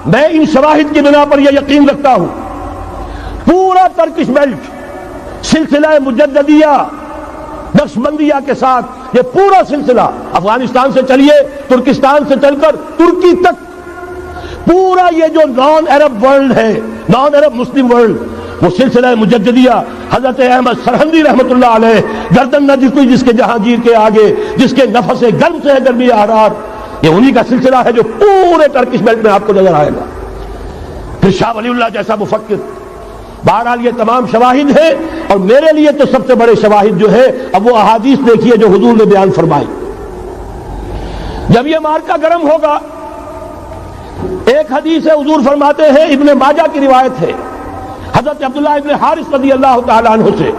میں ان شواہد کی بنا پر یہ یقین رکھتا ہوں پورا ترکش بیلٹ سلسلہ مجددیہ نقشبندیہ کے ساتھ یہ پورا سلسلہ افغانستان سے چلیے ترکستان سے چل کر ترکی تک پورا یہ جو نان عرب ورلڈ ہے نان عرب مسلم ورلڈ وہ سلسلہ مجددیہ حضرت احمد سرہندی رحمۃ اللہ علیہ گردن نہ جھکی جس کے جہانگیر کے آگے جس کے نفس گرم سے ہے گرمی احرار یہ انہی کا سلسلہ ہے جو پورے ترکش بیلٹ میں آپ کو نظر آئے گا. پھر شاہ ولی اللہ جیسا مفکر. بہرحال یہ تمام شواہد ہیں اور میرے لیے تو سب سے بڑے شواہد جو ہے اب وہ احادیث دیکھیے جو حضور نے بیان فرمائی. جب یہ مارکا گرم ہوگا ایک حدیث ہے حضور فرماتے ہیں ابن ماجہ کی روایت ہے حضرت عبداللہ ابن حارث رضی اللہ تعالی عنہ سے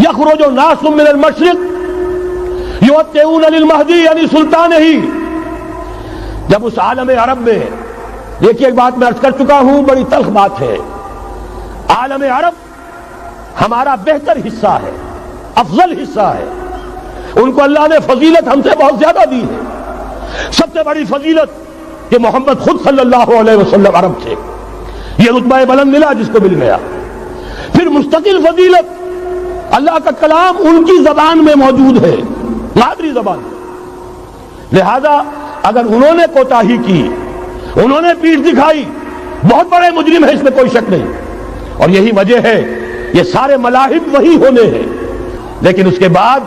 یخرج ناس من المشرق یوطئون للمہدی یعنی سلطان ہی. جب اس عالم عرب میں دیکھیے ایک بات میں عرض کر چکا ہوں بڑی تلخ بات ہے عالم عرب ہمارا بہتر حصہ ہے افضل حصہ ہے ان کو اللہ نے فضیلت ہم سے بہت زیادہ دی ہے. سب سے بڑی فضیلت کہ محمد خود صلی اللہ علیہ وسلم عرب تھے یہ رتبہ بلند ملا جس کو مل گیا. پھر مستقل فضیلت اللہ کا کلام ان کی زبان میں موجود ہے مادری زبان. لہذا اگر انہوں نے کوتاہی کی انہوں نے پیٹھ دکھائی بہت بڑے مجرم ہیں اس میں کوئی شک نہیں اور یہی وجہ ہے یہ سارے ملاحد وہی ہونے ہیں. لیکن اس کے بعد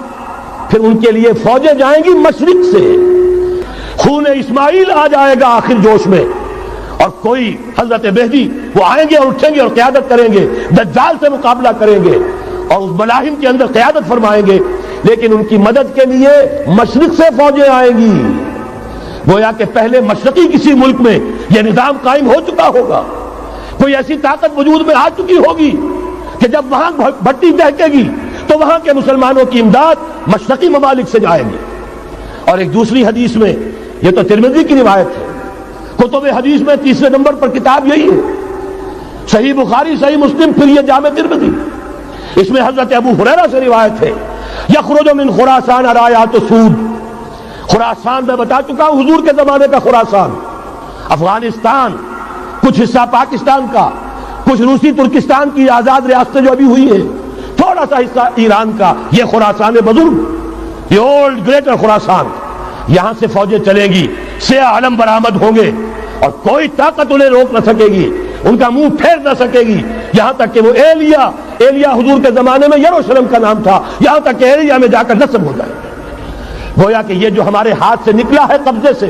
پھر ان کے لیے فوجیں جائیں گی مشرق سے خون اسماعیل آ جائے گا آخر جوش میں اور کوئی حضرت مہدی وہ آئیں گے اور اٹھیں گے اور قیادت کریں گے دجال سے مقابلہ کریں گے اور اس ملاحم کے اندر قیادت فرمائیں گے. لیکن ان کی مدد کے لیے مشرق سے فوجیں آئیں گی. گویا کہ پہلے مشرقی کسی ملک میں یہ نظام قائم ہو چکا ہوگا کوئی ایسی طاقت وجود میں آ چکی ہوگی کہ جب وہاں بھٹی دہکے گی تو وہاں کے مسلمانوں کی امداد مشرقی ممالک سے جائے گی. اور ایک دوسری حدیث میں یہ تو ترمذی کی روایت ہے کتب حدیث میں تیسرے نمبر پر کتاب یہی ہے صحیح بخاری صحیح مسلم پھر یہ جامع ترمذی اس میں حضرت ابو ہریرہ سے روایت ہے یخرج من خراسان رایات سود. خراسان میں بتا چکا ہوں حضور کے زمانے کا خراسان افغانستان کچھ حصہ پاکستان کا کچھ روسی ترکستان کی آزاد ریاستیں جو ابھی ہوئی ہیں تھوڑا سا حصہ ایران کا یہ خراسان بزرگ یہ اولڈ گریٹر خراسان یہاں سے فوجیں چلیں گی سیاہ علم برآمد ہوں گے اور کوئی طاقت انہیں روک نہ سکے گی ان کا منہ پھیر نہ سکے گی یہاں تک کہ وہ ایلیا حضور کے زمانے میں یروشلم کا نام تھا یہاں تک کہ ایلیا میں جا کر نصب ہو جائے. گویا کہ یہ جو ہمارے ہاتھ سے نکلا ہے قبضے سے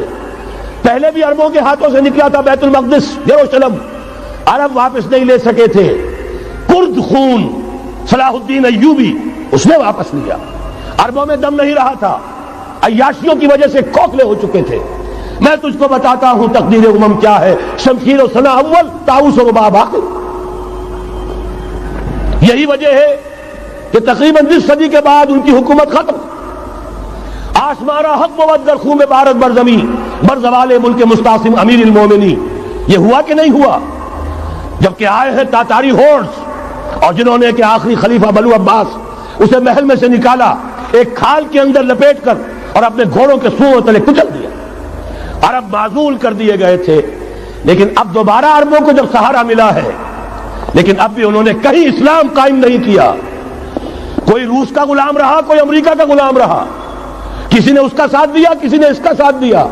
پہلے بھی عربوں کے ہاتھوں سے نکلا تھا بیت المقدس یروشلم عرب واپس نہیں لے سکے تھے. کرد خون صلاح الدین ایوبی اس نے واپس لیا عربوں میں دم نہیں رہا تھا عیاشیوں کی وجہ سے کھوکھلے ہو چکے تھے. میں تجھ کو بتاتا ہوں تقدیر امم کیا ہے شمشیر و ثنا اول طاؤس و رباب آخر. یہی وجہ ہے کہ تقریباً 20 صدی کے بعد ان کی حکومت ختم. آسمارا حق بود در خون بارت بر زمین بر زوال ملک مستعصم امیر المومنین. یہ ہوا کہ نہیں ہوا جبکہ آئے ہیں تاتاری ہورس اور جنہوں نے کہ آخری خلیفہ بنو عباس اسے محل میں سے نکالا ایک کھال کے اندر لپیٹ کر اور اپنے گھوڑوں کے سوؤں تلے کچل دیا. عرب معزول کر دیے گئے تھے لیکن اب دوبارہ عربوں کو جب سہارا ملا ہے لیکن اب بھی انہوں نے کہیں اسلام قائم نہیں کیا. کوئی روس کا غلام رہا کوئی امریکہ کا غلام رہا کسی نے اس کا ساتھ دیا کسی نے اس کا ساتھ دیا.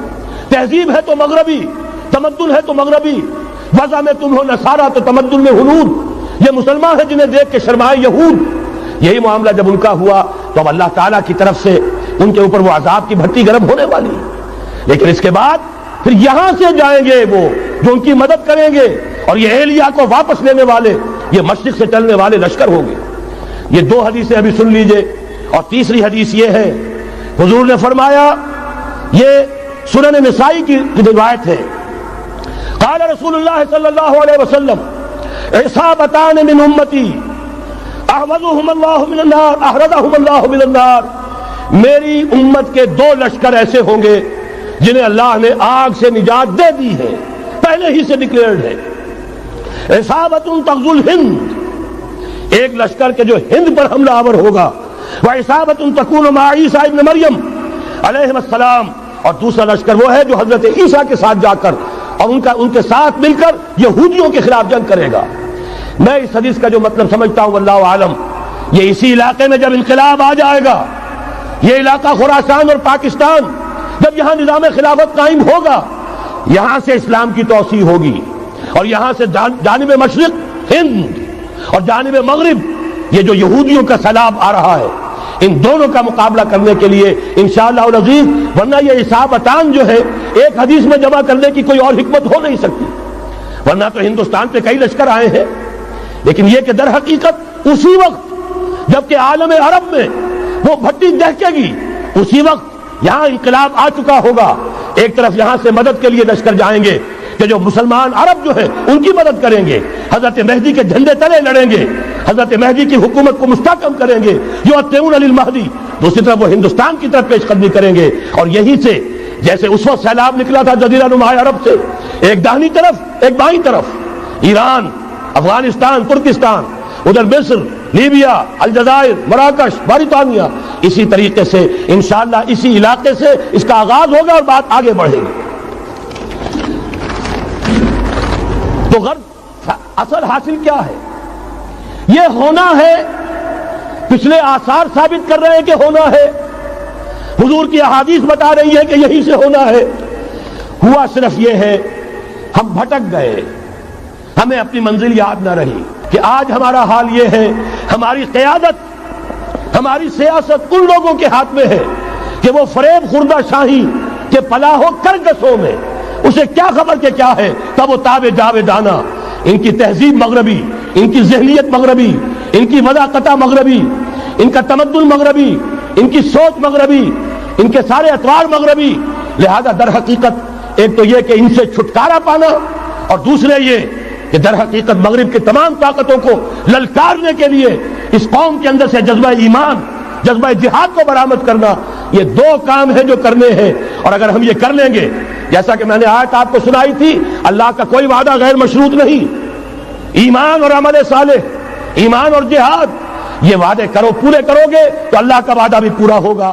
تہذیب ہے تو مغربی تمدن ہے تو مغربی وضع میں تم ہو نصارہ تو تمدن میں ہنود. یہ مسلمان ہیں جنہیں دیکھ کے شرمائے یہود. یہی معاملہ جب ان کا ہوا تو اب اللہ تعالیٰ کی طرف سے ان کے اوپر وہ عذاب کی بھٹی گرم ہونے والی ہے. لیکن اس کے بعد پھر یہاں سے جائیں گے وہ جو ان کی مدد کریں گے اور یہ ایلیا کو واپس لینے والے یہ مشرق سے چلنے والے لشکر ہوں گے. یہ 2 حدیثیں ابھی سن لیجئے اور تیسری حدیث یہ ہے حضور نے فرمایا یہ سنن نسائی کی روایت ہے قال رسول اللہ صلی اللہ علیہ وسلم عصابتان من امتی احوذهم اللہ من النار احرزهم اللہ من النار. میری امت کے 2 لشکر ایسے ہوں گے جنہیں اللہ نے آگ سے نجات دے دی ہے پہلے ہی سے ڈکلیئرڈ ہے. عصابت تغزو الہند ایک لشکر کے جو ہند پر حملہ آور ہوگا وعصابت تکون مع عیسیٰ ابن مریم علیہ السلام اور دوسرا لشکر وہ ہے جو حضرت عیسیٰ کے ساتھ جا کر اور ان کے ساتھ مل کر یہودیوں کے خلاف جنگ کرے گا۔ میں اس حدیث کا جو مطلب سمجھتا ہوں واللہ عالم، یہ اسی علاقے میں جب انقلاب آ جائے گا، یہ علاقہ خراسان اور پاکستان، جب یہاں نظام خلافت قائم ہوگا، یہاں سے اسلام کی توسیع ہوگی، اور یہاں سے جانب مشرق ہند اور جانب مغرب یہ جو یہودیوں کا سیلاب آ رہا ہے، ان دونوں کا مقابلہ کرنے کے لیے انشاءاللہ العزیز، ورنہ یہ حسابتان جو ہے ایک حدیث میں جمع کرنے کی کوئی اور حکمت ہو نہیں سکتی، ورنہ تو ہندوستان پہ کئی لشکر آئے ہیں، لیکن یہ کہ در حقیقت اسی وقت جبکہ عالم عرب میں وہ بھٹی دہکے گی، اسی وقت یہاں انقلاب آ چکا ہوگا، ایک طرف یہاں سے مدد کے لیے لشکر جائیں گے کہ جو مسلمان عرب جو ہے ان کی مدد کریں گے، حضرت مہدی کے جھنڈے تلے لڑیں گے، حضرت مہدی کی حکومت کو مستحکم کریں گے، جو اتعون علی المہدی، دوسری طرف وہ ہندوستان کی طرف پیش قدمی کریں گے، اور یہیں سے جیسے اس وقت سیلاب نکلا تھا جزیرہ نما عرب سے، ایک داہنی طرف ایک بائیں طرف، ایران، افغانستان، ترکستان، ادھر مصر، لیبیا، الجزائر، مراکش، موریتانیہ، اسی طریقے سے انشاءاللہ اسی علاقے سے اس کا آغاز ہوگا اور بات آگے بڑھے گی۔ تو غرض اصل حاصل کیا ہے؟ یہ ہونا ہے، پچھلے آثار ثابت کر رہے ہیں کہ ہونا ہے، حضور کی احادیث بتا رہی ہے کہ یہی سے ہونا ہے، ہوا صرف یہ ہے ہم بھٹک گئے، ہمیں اپنی منزل یاد نہ رہی، کہ آج ہمارا حال یہ ہے، ہماری قیادت، ہماری سیاست ان لوگوں کے ہاتھ میں ہے کہ وہ فریب خوردہ شاہی کے پلاہوں کرگسوں میں، اسے کیا خبر کہ کیا ہے، تب وہ تاب جاویدانہ، ان کی تہذیب مغربی، ان کی ذہنیت مغربی، ان کی وضاقتہ مغربی، ان کا تمدن مغربی، ان کی سوچ مغربی، ان کے سارے اطوار مغربی، لہذا در حقیقت ایک تو یہ کہ ان سے چھٹکارا پانا، اور دوسرے یہ کہ در حقیقت مغرب کی تمام طاقتوں کو للکارنے کے لیے اس قوم کے اندر سے جذبہ ایمان، جذبہ جہاد کو برآمد کرنا، یہ دو کام ہیں جو کرنے ہیں، اور اگر ہم یہ کر لیں گے، جیسا کہ میں نے آیت آپ کو سنائی تھی، اللہ کا کوئی وعدہ غیر مشروط نہیں، ایمان اور عمل صالح، ایمان اور جہاد، یہ وعدے پورے کرو گے تو اللہ کا وعدہ بھی پورا ہوگا۔